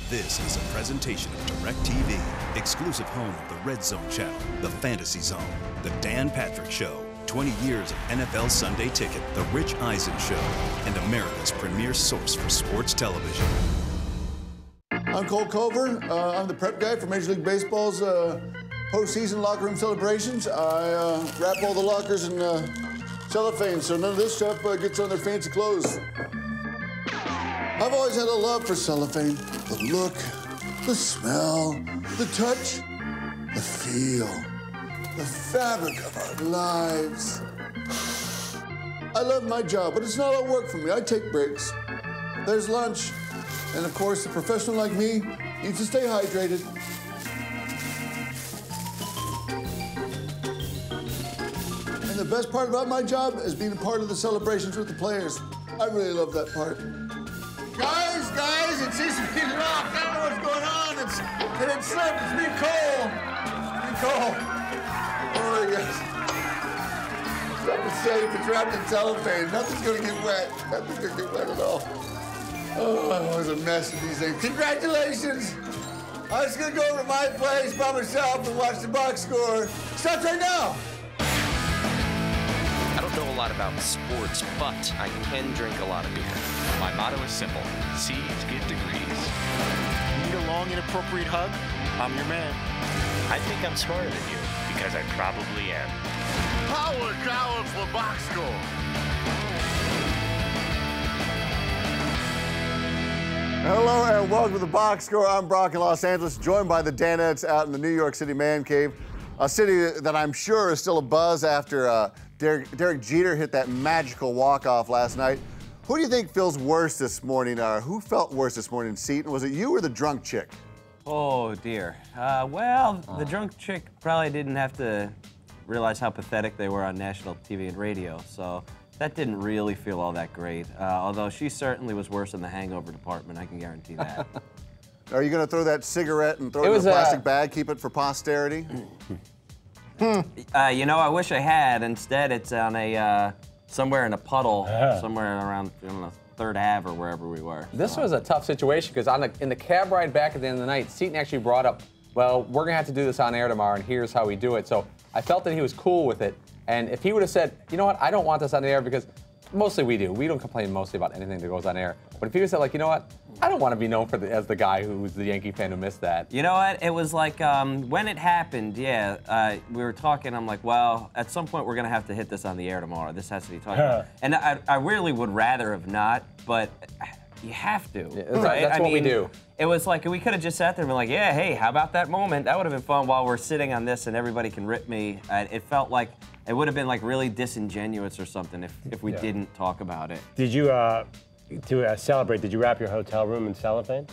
This is a presentation of DirecTV, exclusive home of the Red Zone channel, the Fantasy Zone, the Dan Patrick Show, 20 years of NFL Sunday Ticket, the Rich Eisen Show, and America's premier source for sports television. I'm Cole Cover. I'm the prep guy for Major League Baseball's postseason locker room celebrations. I wrap all the lockers in cellophane so none of this stuff gets on their fancy clothes. I've always had a love for cellophane. The look, the smell, the touch, the feel, the fabric of our lives. I love my job, but it's not all work for me. I take breaks. There's lunch. And of course, a professional like me needs to stay hydrated. And the best part about my job is being a part of the celebrations with the players. I really love that part. Guys, it's easy to get it off. I know what's going on. It had slipped. It's me, Cole. Oh, yes. It's safe. It's wrapped in cellophane. Nothing's going to get wet. Nothing's going to get wet at all. Oh, it was a mess of these things. Congratulations. I was going to go over to my place by myself and watch the box score. Stop right now. I don't know a lot about sports, but I can drink a lot of beer. My motto is simple: C's get degrees. Need a long, inappropriate hug? I'm your man. I think I'm smarter than you, because I probably am. Power College for box score. Hello and welcome to the box score. I'm Brock in Los Angeles, joined by the Danettes out in the New York City Man Cave, a city that I'm sure is still abuzz after Derek Jeter hit that magical walk-off last night. Who do you think feels worse this morning, or who felt worse this morning, Seton? Was it you or the drunk chick? Oh, dear. The drunk chick probably didn't have to realize how pathetic they were on national TV and radio, so that didn't really feel all that great. Although she certainly was worse in the hangover department, I can guarantee that. Are you going to throw that cigarette and throw it in a plastic bag, keep it for posterity? You know, I wish I had. Instead, it's on a somewhere in a puddle, somewhere around Third Ave or wherever we were. This was a tough situation because in the cab ride back at the end of the night, Seton actually brought up, well, we're going to have to do this on air tomorrow, and here's how we do it. So I felt that he was cool with it. And if he would have said, you know what, I don't want this on the air, because mostly we do. We don't complain mostly about anything that goes on air. But if he would have said, like, you know what, I don't want to be known as the guy who's the Yankee fan who missed that. You know what? It was like when it happened, we were talking. I'm like, well, at some point we're going to have to hit this on the air tomorrow. This has to be talked about. And I really would rather have not, but you have to. Yeah, right? That's what we do. It was like we could have just sat there and been like, yeah, hey, how about that moment? That would have been fun while we're sitting on this and everybody can rip me. It felt like it would have been like really disingenuous or something if we didn't talk about it. Did you, to celebrate, did you wrap your hotel room in cellophane?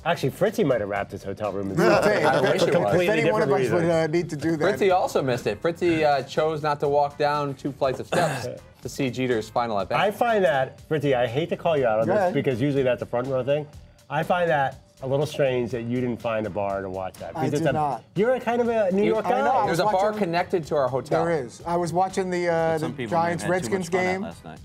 Actually, Fritzy might have wrapped his hotel room in cellophane. I wish it was. If any one of us would need to do that. Fritzy also missed it. Fritzy chose not to walk down 2 flights of steps to see Jeter's final at bat. I find that, Fritzy, I hate to call you out on this because usually that's a front row thing. I find that a little strange that you didn't find a bar to watch that. I did not. You're a kind of a New York guy. I know. There's a bar connected to our hotel. There is. I was watching the Giants-Redskins game last night.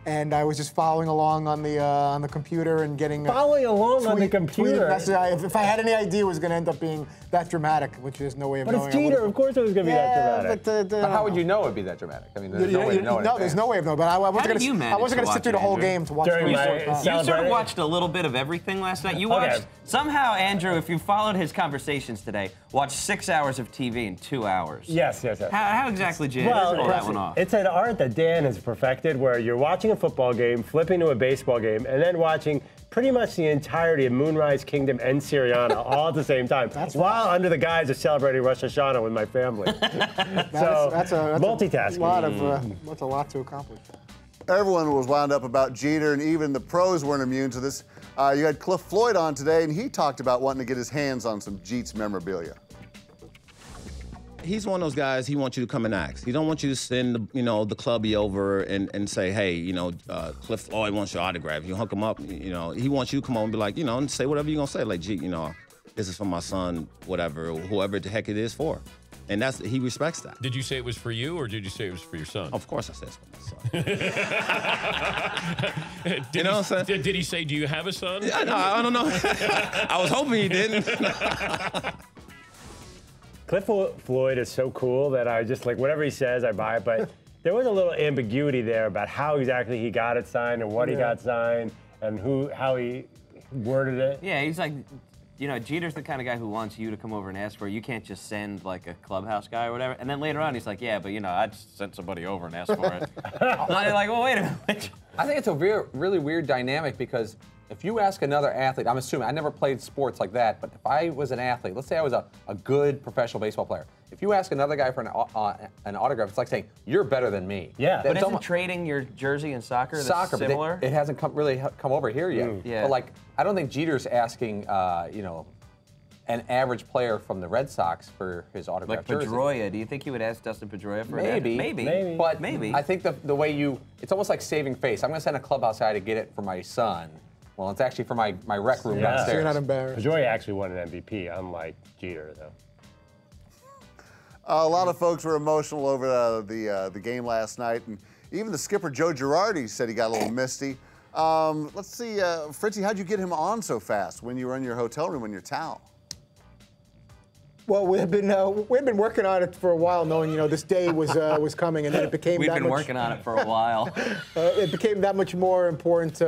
and I was just following along on the computer and getting following along on the computer. If I had any idea it was going to end up being that dramatic, which there's no way of knowing. But it's Jeter. Of course it was going to be that dramatic. But how would you know it'd be that dramatic? I mean, there's no way to know it. No, there's no way of knowing. But I wasn't going to sit through the whole game to watch. You sort of watched a little bit of everything last night. You watched somehow, Andrew, if you followed his conversations today, watched 6 hours of TV in 2 hours. Yes. How exactly did you pull that one off? It's an art that Dan has perfected, where you're watching a football game, flipping to a baseball game, and then watching pretty much the entirety of Moonrise Kingdom and Syriana all at the same time, while under the guise of celebrating Rosh Hashanah with my family. That's multitasking. That's a lot to accomplish. Everyone was wound up about Jeter, and even the pros weren't immune to this. You had Cliff Floyd on today, and he talked about wanting to get his hands on some Jeets memorabilia. He's one of those guys, he wants you to come and ask. He don't want you to send the clubby over and say, hey, Cliff Floyd wants your autograph. You hook him up, he wants you to come on and be like, and say whatever you're gonna say. Like, gee, this is for my son, whatever, whoever the heck it is for. And he respects that. Did you say it was for you, or did you say it was for your son? Of course I said it's for my son. You know what I'm saying? Did he say, do you have a son? Yeah, no, I don't know. I was hoping he didn't. Cliff Floyd is so cool that I just, like, whatever he says, I buy it. But there was a little ambiguity there about how exactly he got it signed and what he got signed and how he worded it. Yeah, he's like, you know, Jeter's the kind of guy who wants you to come over and ask for it. You can't just send, like, a clubhouse guy or whatever. And then later on, he's like, yeah, but, you know, I just sent somebody over and asked for it. I'm like, well, wait a minute. I think it's a really weird dynamic because if you ask another athlete, I'm assuming, I never played sports like that, but if I was an athlete, let's say I was a good professional baseball player, if you ask another guy for an autograph, it's like saying, you're better than me. Yeah. But isn't trading your jersey in soccer similar? But it hasn't really come over here yet. Yeah. But, like, I don't think Jeter's asking, you know, an average player from the Red Sox for his autograph like jersey. Pedroia. Do you think he would ask Dustin Pedroia for Maybe. Maybe. But maybe. I think the way it's almost like saving face. I'm going to send a clubhouse guy to get it for my son. Well, it's actually for my rec room downstairs. So you're not embarrassed. Pedroia actually won an MVP, unlike Jeter, though. A lot of folks were emotional over the game last night, and even the skipper Joe Girardi said he got a little misty. Let's see, Fritzy, how'd you get him on so fast when you were in your hotel room in your towel? Well, we've been working on it for a while, knowing this day was coming, and then it became We've been working on it for a while. It became that much more important,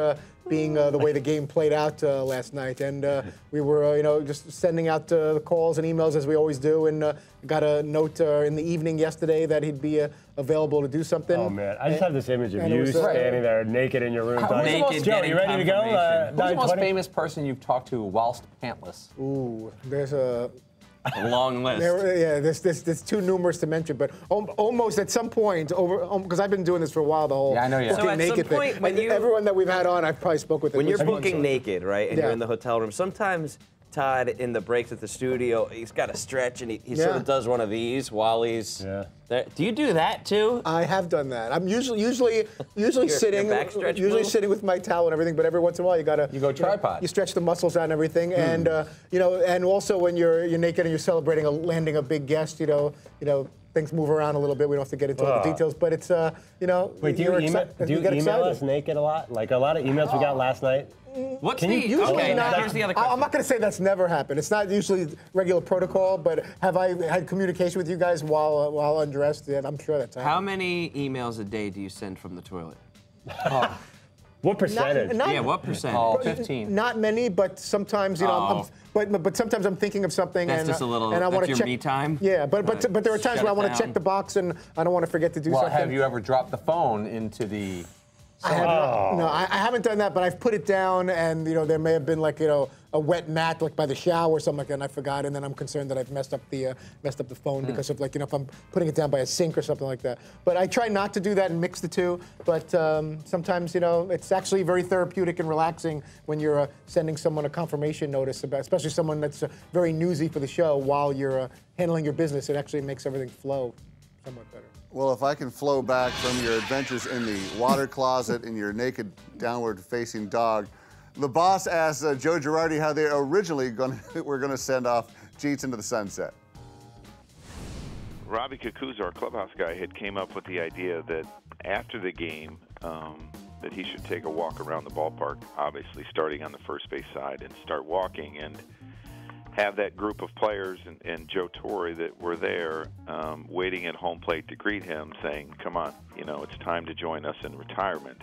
being the way the game played out last night, and we were just sending out the calls and emails as we always do, and got a note in the evening yesterday that he'd be available to do something. Oh man, I just have this image of you standing there naked in your room. Joe, you ready to go? Who's the most famous person you've talked to whilst pantless? Ooh, there's a long list. There's too numerous to mention, but almost at some point, because I've been doing this for a while, the whole I know, booking So at naked some point, thing. when Everyone that we've had on, I've probably spoke with. When at you're least once. booking naked, right, and Yeah. you're in the hotel room, sometimes Todd, in the breaks at the studio, he's got to stretch, and he sort of does one of these while he's there. Do you do that too? I have done that. I'm usually sitting, backstretch usually move? sitting with my towel and everything. But every once in a while, you go tripod. You stretch the muscles out and everything, and and also when you're naked and you're celebrating landing a big guest, things move around a little bit. We don't have to get into all the details, but it's Wait, do you email us naked a lot? Like a lot of emails we got last night. What's Can you- okay, okay, now that- here's the other question. I'm not going to say that's never happened. It's not usually regular protocol, but have I had communication with you guys while undressed? Yeah, I'm sure that's happened. How many emails a day do you send from the toilet? What percentage? What percentage? Oh, 15. Not many, but sometimes but sometimes I'm thinking of something That's and just a little. and I want That's to your check. me time. Yeah, but there are times Shut where I it want to down. check the box and I don't want to forget to do Well, something. have you ever dropped the phone into the? I haven't done that, but I've put it down, and there may have been like a wet mat like by the shower or something like that, and I forgot, and then I'm concerned that I've messed up the phone because of if I'm putting it down by a sink or something like that. But I try not to do that and mix the two. But sometimes it's actually very therapeutic and relaxing when you're sending someone a confirmation notice about, especially someone that's very newsy for the show while you're handling your business. It actually makes everything flow somewhat better. Well, if I can flow back from your adventures in the water closet and your naked downward-facing dog, the boss asked Joe Girardi how they originally were going to send off Jeets into the sunset. Robbie Kakuza, our clubhouse guy, had came up with the idea that after the game, that he should take a walk around the ballpark, obviously starting on the first base side, and start walking and have that group of players and Joe Torre that were there waiting at home plate to greet him, saying, come on, it's time to join us in retirement,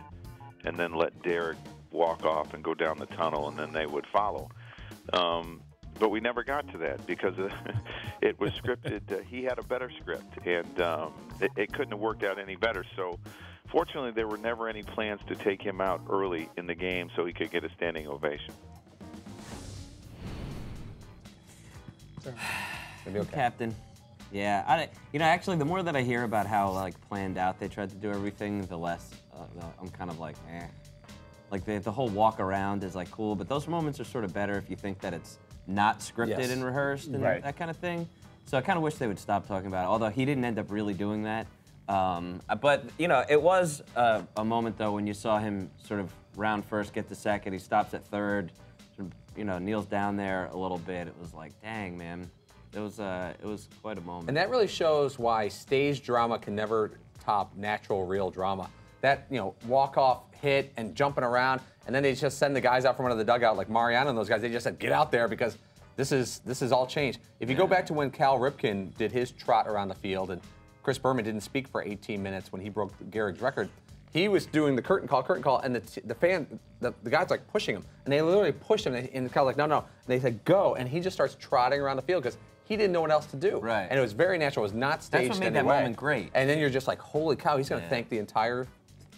and then let Derek walk off and go down the tunnel, and then they would follow. But we never got to that because it was scripted. He had a better script, and it couldn't have worked out any better. So fortunately, there were never any plans to take him out early in the game so he could get a standing ovation. Okay. Captain. Yeah, actually, the more that I hear about how planned out they tried to do everything, the less I'm kind of like, eh. Like the whole walk around is cool, but those moments are sort of better if you think that it's not scripted and rehearsed and that kind of thing. So I kind of wish they would stop talking about it. Although he didn't end up really doing that. But it was a moment though when you saw him sort of round first, get to second, he stops at third. Kneels down there a little bit. It was like, dang, man. It was quite a moment. And that really shows why stage drama can never top natural, real drama. That, walk-off hit and jumping around, and then they just send the guys out from under the dugout, like Mariano and those guys. They just said, get out there because this is all changed. If you go back to when Cal Ripken did his trot around the field and Chris Berman didn't speak for 18 minutes when he broke Gehrig's record, he was doing the curtain call, and the guys like pushing him, and they literally pushed him, and Cal's like, no. And they said, go, and he just starts trotting around the field because he didn't know what else to do. Right. And it was very natural. It was not staged. That's what made that moment great. And then you're just like, holy cow, he's going to thank the entire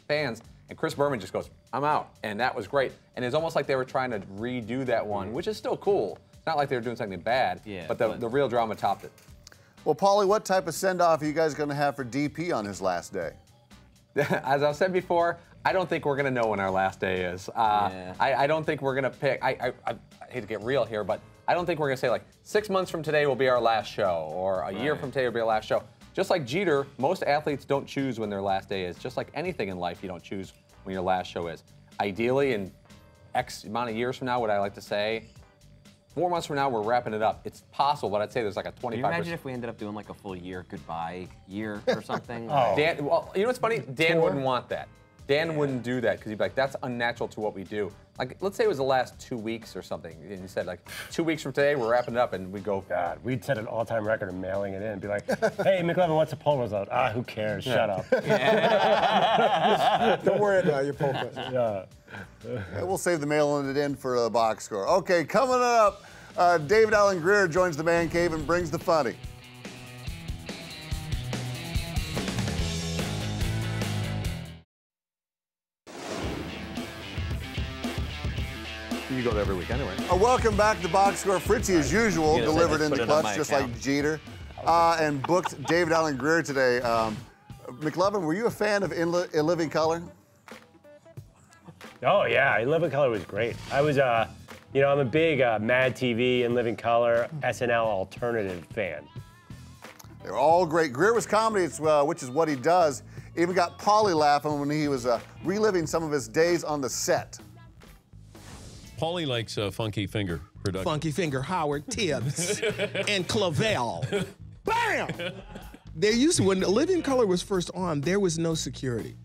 fans. And Chris Berman just goes, I'm out. And that was great. And it's almost like they were trying to redo that one, which is still cool. It's not like they were doing something bad, but the real drama topped it. Well, Paulie, what type of send-off are you guys going to have for DP on his last day? As I've said before, I don't think we're going to know when our last day is. I don't think we're going to pick. I hate to get real here, but I don't think we're going to say, like, 6 months from today will be our last show, or a year from today will be our last show. Just like Jeter, most athletes don't choose when their last day is. Just like anything in life, you don't choose when your last show is. Ideally, in X amount of years from now, would I like to say, 4 months from now, we're wrapping it up. It's possible, but I'd say there's like a 25%. Can you imagine if we ended up doing like a full year goodbye year or something? Dan, well, you know what's funny? Dan wouldn't want that. Dan wouldn't do that because he'd be like, that's unnatural to what we do. Like, let's say it was the last 2 weeks or something, and you said, like, 2 weeks from today, we're wrapping it up, and we go. God, we'd set an all-time record of mailing it in. Be like, hey, McLevin, what's the poll result? Who cares? Shut up. Don't worry about your poll question. Yeah, we'll save the mailing it in for a box score. Okay, coming up, David Allen Grier joins the Man Cave and brings the funny. You go there every week anyway. Welcome back to Box Score. Fritzy, as usual, delivered in the clutch, just like Jeter, and booked David Allen Grier today. McLovin, were you a fan of In Living Color? Oh, yeah. In Living Color was great. I was, I'm a big Mad TV, In Living Color, SNL alternative fan. They were all great. Grier was comedy, which is what he does. Even got Paulie laughing when he was reliving some of his days on the set. Paulie likes Funky Finger production. Funky Finger, Howard Tibbs, and Clavel. Bam! There used to, when Living Color was first on, there was no security.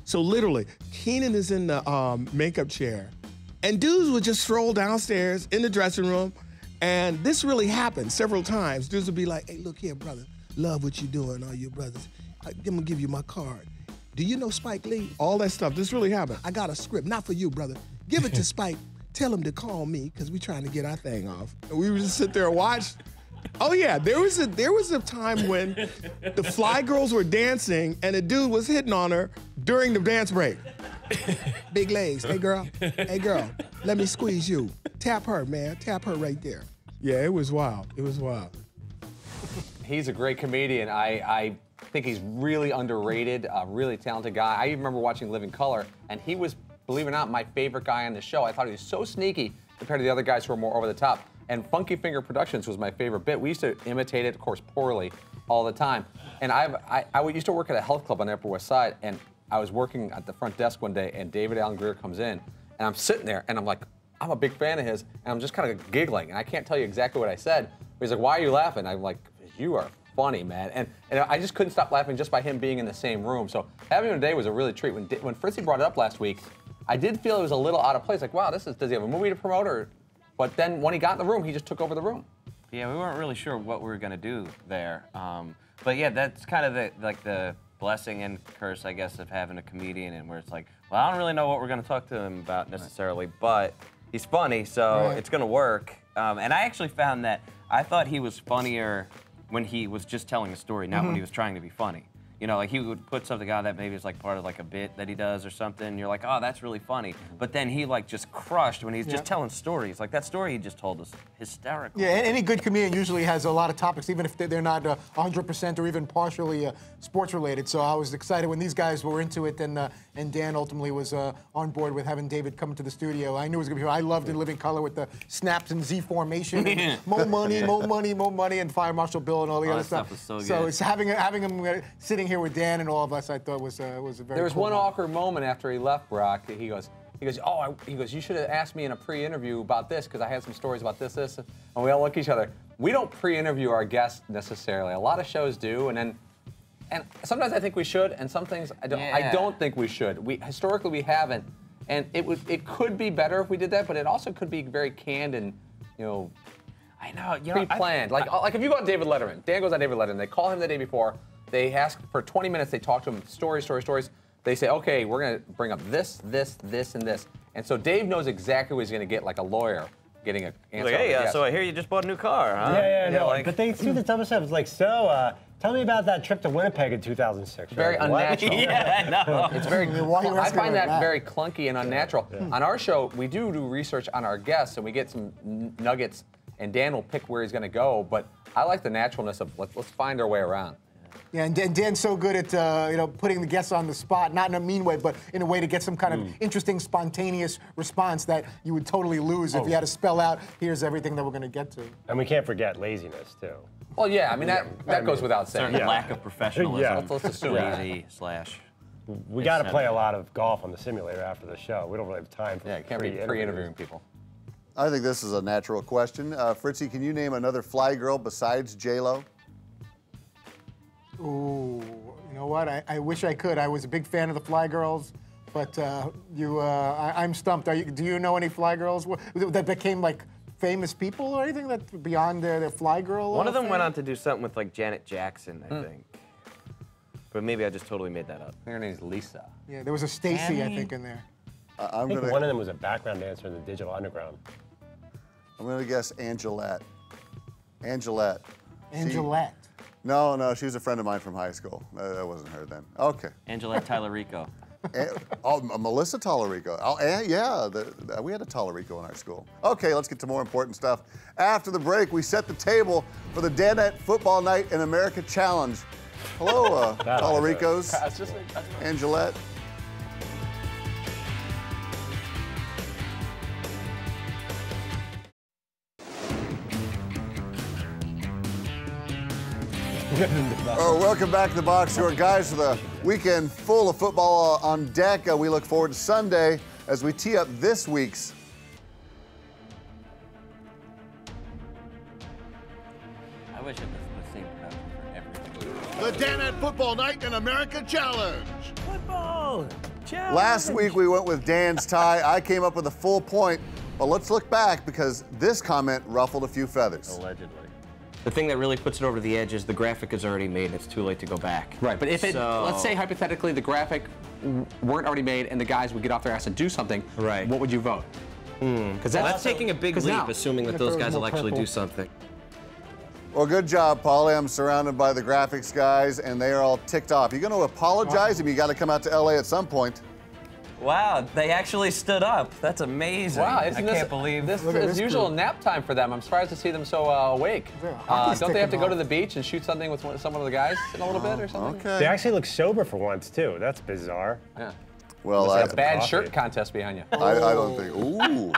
So literally, Keenan is in the makeup chair, and dudes would just stroll downstairs in the dressing room, and this really happened several times. Dudes would be like, hey, look here, brother, love what you're doing, all your brothers. I'm gonna give you my card. Do you know Spike Lee? All that stuff, this really happened. I got a script, not for you, brother. Give it to Spike. Tell him to call me, because we're trying to get our thing off. And we would just sit there and watch. Oh yeah, there was a time when the Fly Girls were dancing and a dude was hitting on her during the dance break. Big legs, hey girl, let me squeeze you. Tap her, man, tap her right there. Yeah, it was wild, it was wild. He's a great comedian. I think he's really underrated, a really talented guy. I even remember watching Living Color, and he was, believe it or not, my favorite guy on the show. I thought he was so sneaky compared to the other guys who were more over the top. And Funky Finger Productions was my favorite bit. We used to imitate it, of course, poorly all the time. And I used to work at a health club on the Upper West Side, and I was working at the front desk one day, and David Allen Grier comes in, and I'm sitting there, and I'm like, I'm a big fan of his, and I'm just kind of giggling, and I can't tell you exactly what I said. But he's like, why are you laughing? I'm like, you are funny, man. And I just couldn't stop laughing just by him being in the same room. So having him today was a really treat. When Fritzy brought it up last week, I did feel it was a little out of place. Like, wow, does he have a movie to promote? But then when he got in the room, he just took over the room. Yeah, we weren't really sure what we were going to do there. But yeah, that's kind of the blessing and curse, I guess, of having a comedian, and where it's like, well, I don't really know what we're going to talk to him about necessarily, but he's funny, so it's going to work. And I actually found that I thought he was funnier when he was just telling a story, not when he was trying to be funny. You know, like he would put something on that maybe it's like part of like a bit that he does or something. And you're like, oh, that's really funny. But then he like just crushed when he's just telling stories. Like that story he just told us, hysterical. Yeah, any good comedian usually has a lot of topics, even if they're not 100% or even partially sports related. So I was excited when these guys were into it, and Dan ultimately was on board with having David come to the studio. I knew it was gonna be. I loved In Living Color with the snaps and Z formation, and more money, more money, more money, and Fire Marshal Bill and all the other stuff. Was so good. So it's having him sitting here with Dan and all of us, I thought was a very. There was cool one moment. awkward moment after he left, Brock. He goes, He goes, oh, he goes, you should have asked me in a pre-interview about this because I had some stories about this. And we all look at each other. We don't pre-interview our guests necessarily. A lot of shows do, and sometimes I think we should, and some things I don't. I don't think we should. Historically we haven't, and it could be better if we did that, but it also could be very canned and I know, pre-planned. Like if you go on David Letterman, Dan goes on David Letterman. They call him the day before. They ask for 20 minutes. They talk to him stories. They say, okay, we're gonna bring up this, and this, and so Dave knows exactly what he's gonna get, like a lawyer getting an answer. Like, hey, so I hear you just bought a new car, huh? Yeah, but they do the dumbest stuff. It's like, tell me about that trip to Winnipeg in 2006. Very unnatural. Yeah, I know. It's very. I find that very clunky and unnatural. On our show, we do research on our guests, and we get some nuggets, and Dan will pick where he's going to go. But I like the naturalness of let's find our way around. Yeah, and Dan's so good at putting the guests on the spot, not in a mean way, but in a way to get some kind of interesting, spontaneous response that you would totally lose if you had to spell out, here's everything that we're going to get to. And we can't forget laziness, too. Well, yeah, I mean, that goes without saying. Certain lack of professionalism. Yeah. Let's assume lazy / We got to play a lot of golf on the simulator after the show. We don't really have time for you can't be pre-interviewing people. I think this is a natural question. Fritzy, can you name another fly girl besides J-Lo? Ooh, you know what? I wish I could. I was a big fan of the Fly Girls, but I'm stumped. Do you know any Fly Girls that became like famous people or anything that beyond their Fly Girl? One of them went on to do something with like Janet Jackson, I think. But maybe I just totally made that up. Her name's Lisa. Yeah, there was a Stacy, I think, in there. I think one of them was a background dancer in the Digital Underground. I'm going to guess Angelette. Angelette. Angelette. No, she was a friend of mine from high school. That wasn't her then. Okay. Angelette Tallarico. Melissa Tallarico. Oh, yeah, we had a Tallarico in our school. Okay, let's get to more important stuff. After the break, we set the table for the Danette Football Night in America Challenge. Hello, Tallaricos. Angelette. Welcome back to the Box Score, guys, for the weekend full of football on deck. We look forward to Sunday as we tee up this week's. I wish it was the same production for everything. The Danette Football Night in America Challenge. Football challenge. Last week we went with Dan's tie. I came up with a full point, but let's look back because this comment ruffled a few feathers. Allegedly. The thing that really puts it over the edge is the graphic is already made. It's too late to go back. Right, but if let's say hypothetically the graphic weren't already made and the guys would get off their ass and do something, right? What would you vote? Because that's taking a big leap, assuming that those guys will actually do something. Well, good job, Paulie. I'm surrounded by the graphics guys, and they are all ticked off. You're going to apologize if you got to come out to LA at some point. Wow, they actually stood up. That's amazing. Wow, I can't believe this is usual nap time for them. I'm surprised to see them so awake. Don't they have to go to the beach and shoot something with some of the guys in a little bit or something? Okay. They actually look sober for once, too. That's bizarre. Yeah. Well, like a bad shirt contest behind you. I don't think. Ooh.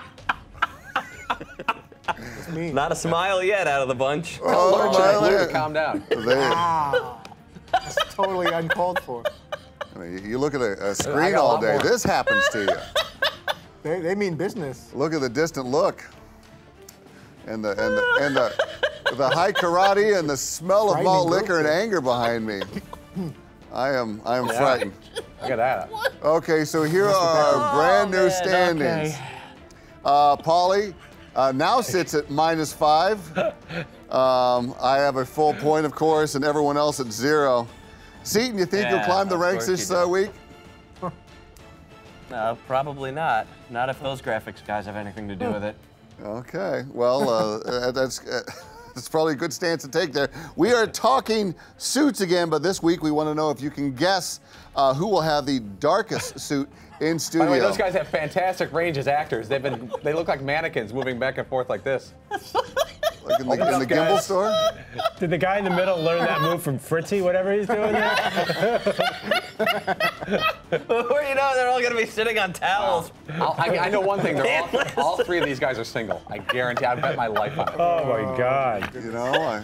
Not a smile yet out of the bunch. Calm down. Wow. That's totally uncalled for. I mean, you look at a screen all day. This happens to you. They mean business. Look at the distant look, and the high karate and the smell of malt liquor and anger behind me. I am frightened. Look at that. Okay, so here are our brand new standings. Okay. Paulie now sits at -5. I have a full point, of course, and everyone else at 0. Seton, you think you'll climb the ranks this week? No, probably not. Not if those graphics guys have anything to do with it. Okay, well, that's probably a good stance to take there. We are talking suits again, but this week we want to know if you can guess who will have the darkest suit in studio. By the way, those guys have fantastic range as actors. They look like mannequins moving back and forth like this. Like in the gimbal store? Did the guy in the middle learn that move from Fritzy, whatever he's doing there? Before you know it, they're all going to be sitting on towels. I know one thing. All 3 of these guys are single. I guarantee. I bet my life on it. Oh, my God. You know,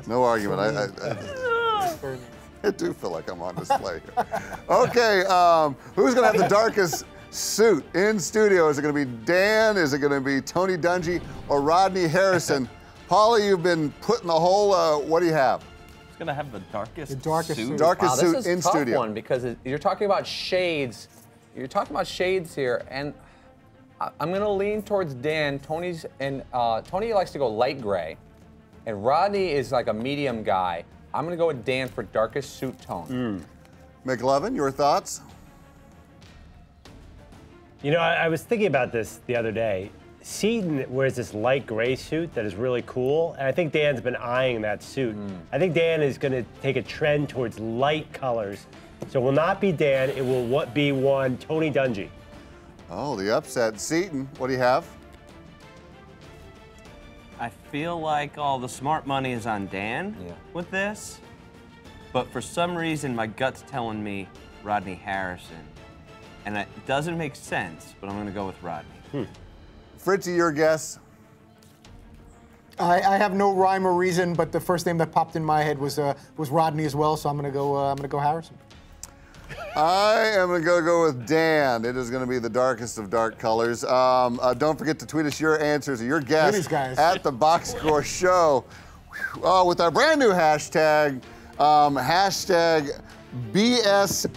no argument. I do feel like I'm on display here. Okay, who's going to have the darkest suit in studio. Is it going to be Dan? Is it going to be Tony Dungy or Rodney Harrison? Paulie, you've been put in the whole, what do you have? It's going to have the darkest suit. Darkest suit this is in a tough studio. one because you're talking about shades. You're talking about shades here, and I'm going to lean towards Dan. Tony likes to go light gray, and Rodney is like a medium guy. I'm going to go with Dan for darkest suit tone. McLovin, your thoughts? You know, I was thinking about this the other day. Seton wears this light gray suit that is really cool, and I think Dan's been eyeing that suit. I think Dan is going to take a trend towards light colors. So it will not be Dan, it will be one Tony Dungy. Oh, the upset. Seton, what do you have? I feel like all the smart money is on Dan with this, but for some reason my gut's telling me Rodney Harrison. And it doesn't make sense, but I'm going to go with Rodney. Fritzy, your guess? I have no rhyme or reason, but the first name that popped in my head was Rodney as well, so I'm gonna go Harrison. I am going to go with Dan. It is going to be the darkest of dark colors. Don't forget to tweet us your answers or your guess at the Box Score Show with our brand new hashtag, hashtag BSFNC.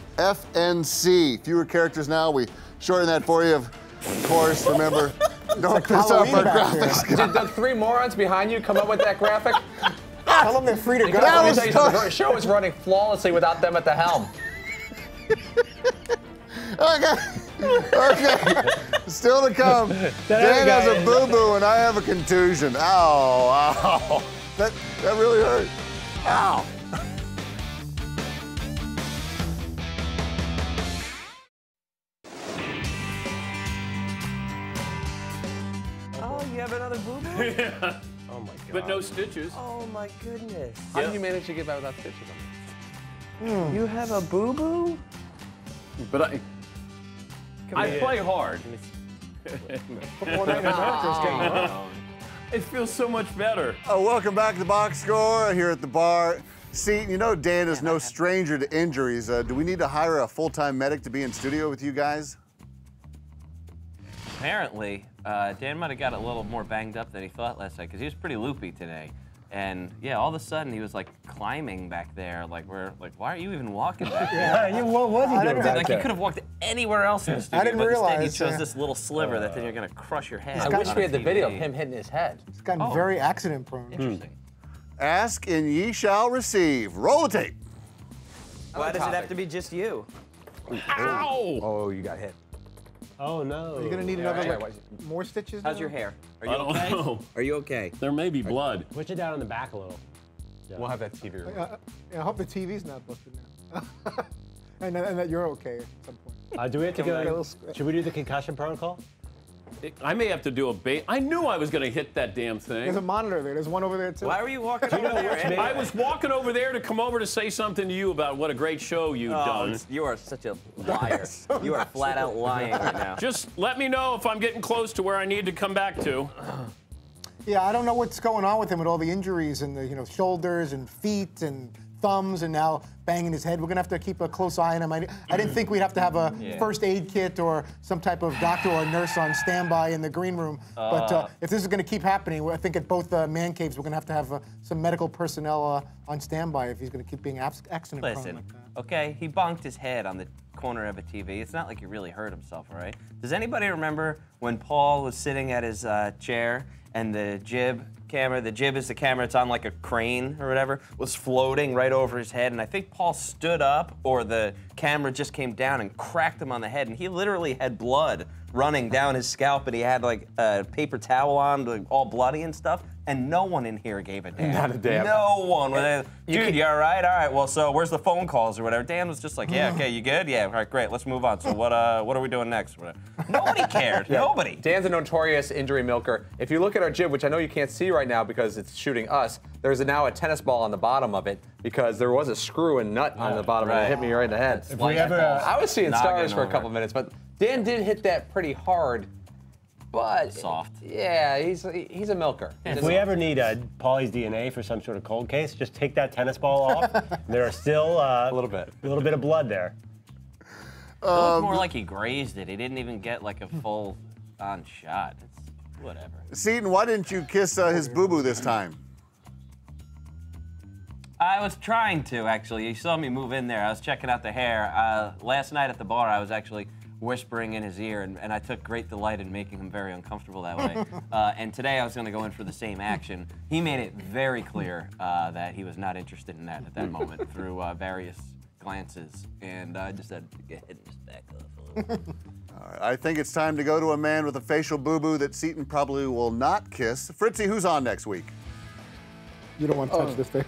Fewer characters now. We shorten that for you, of course. Remember, don't piss off our graphics guy. Did the three morons behind you come up with that graphic? Tell them they're free to go. The show is running flawlessly without them at the helm. Okay. Still to come. Dan has a boo-boo and I have a contusion. Ow. That really hurt. Ow. Oh, you have another boo-boo? Yeah. Oh my God. But no stitches. Oh my goodness. How did you manage to get by without stitches on it? You have a boo-boo? But I play hard. It feels so much better. Welcome back to the Box Score here at the bar. See, you know Dan is no stranger to injuries. Do we need to hire a full-time medic to be in studio with you guys? Apparently, Dan might have got a little more banged up than he thought last night because he was pretty loopy today. And yeah, all of a sudden he was like climbing back there. Like why are you even walking back there? Yeah, what was he doing back Like there? he could have walked anywhere else in the studio. I didn't but realize. Instead he chose this little sliver that then you're gonna crush your head. I wish on we had the TV. video of him hitting his head. It's gotten very accident prone. Interesting. Ask and ye shall receive. Roll the tape. Why does it have to be just you? Ow! Oh, you got hit. Oh no. Are you gonna need another more stitches? How's now? your hair? Are you I don't okay? know. Are you okay? There may be blood. Push it down on the back a little. Yeah. We'll have that TV remote. I hope the TV's not busted now. and that you're okay at some point. Do we have to go? Should we do the concussion protocol? I may have to do a I knew I was going to hit that damn thing. There's a monitor there. There's one over there too. Why were you walking over there? I was walking over there to come over to say something to you about what a great show you've done. You are such a liar. You are flat out lying right now. Just let me know if I'm getting close to where I need to come back to. Yeah, I don't know what's going on with him with all the injuries and the shoulders and feet and thumbs and now banging his head. We're gonna have to keep a close eye on him. I didn't think we'd have to have a first aid kit or some type of doctor or nurse on standby in the green room. But if this is gonna keep happening, I think at both man caves we're gonna have some medical personnel on standby if he's gonna keep being accident prone Listen, like that. okay, he bonked his head on the corner of a TV. It's not like he really hurt himself, all right? Does anybody remember when Paul was sitting at his chair and the jib is the camera, it's on like a crane or whatever, was floating right over his head, and I think Paul stood up or the camera just came down and cracked him on the head, and he literally had blood running down his scalp, and he had like a paper towel on, like, all bloody and stuff, and no one in here gave a damn. Not a damn. No one. Dude, you all right? All right, well, so where's the phone calls or whatever? Dan was just like, yeah, okay, you good? Yeah, all right, great, let's move on. So what are we doing next? Nobody cared. Nobody. Dan's a notorious injury milker. If you look at our jib, which I know you can't see right now because it's shooting us, there's now a tennis ball on the bottom of it because there was a screw and nut on the bottom and it hit me right in the head. If we ever, I was seeing stars for a couple minutes, but Dan did hit that pretty hard, but soft. Yeah, he's a milker. If we ever need Paulie's DNA for some sort of cold case, just take that tennis ball off. There are still a little bit of blood there. It looked more like he grazed it. He didn't even get like a full-on shot. It's whatever. Seton, why didn't you kiss his boo-boo this time? I was trying to, actually. You saw me move in there. I was checking out the hair. Last night at the bar, I was actually whispering in his ear, and I took great delight in making him very uncomfortable that way. And today I was going to go in for the same action. He made it very clear that he was not interested in that at that moment through various glances, and I just had to get his back off a little bit. All right, I think it's time to go to a man with a facial boo-boo that Seton probably will not kiss. Fritzy, who's on next week? You don't want to touch this thing.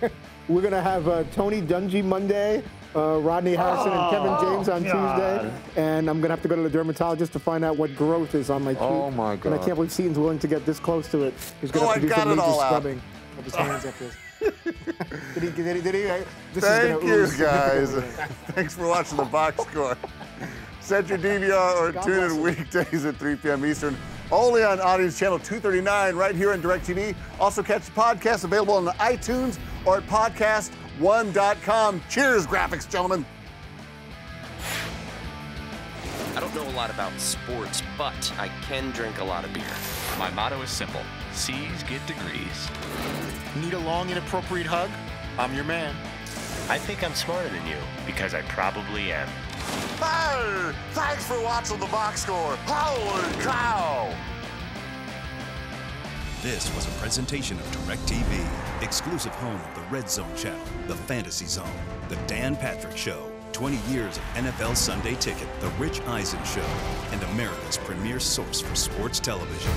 We're going to have Tony Dungy Monday, Rodney Harrison and Kevin James on Tuesday. And I'm going to have to go to the dermatologist to find out what growth is on my tooth. Oh, my God. And I can't believe Seton's willing to get this close to it. He's going to have to do some major scrubbing of his hands after this. Did he? Thank you, guys. Thanks for watching the box score. Set your DVR or tune in weekdays at 3 p.m. Eastern. Only on Audience Channel 239 right here on DirecTV. Also catch the podcast available on iTunes or at podcast1.com. Cheers, graphics, gentlemen. I don't know a lot about sports, but I can drink a lot of beer. My motto is simple. C's get degrees. Need a long, inappropriate hug? I'm your man. I think I'm smarter than you, because I probably am. Hey, thanks for watching the box score. Holy cow! This was a presentation of DirecTV, exclusive home of the Red Zone channel, the Fantasy Zone, the Dan Patrick Show, 20 years of NFL Sunday Ticket, the Rich Eisen Show, and America's premier source for sports television.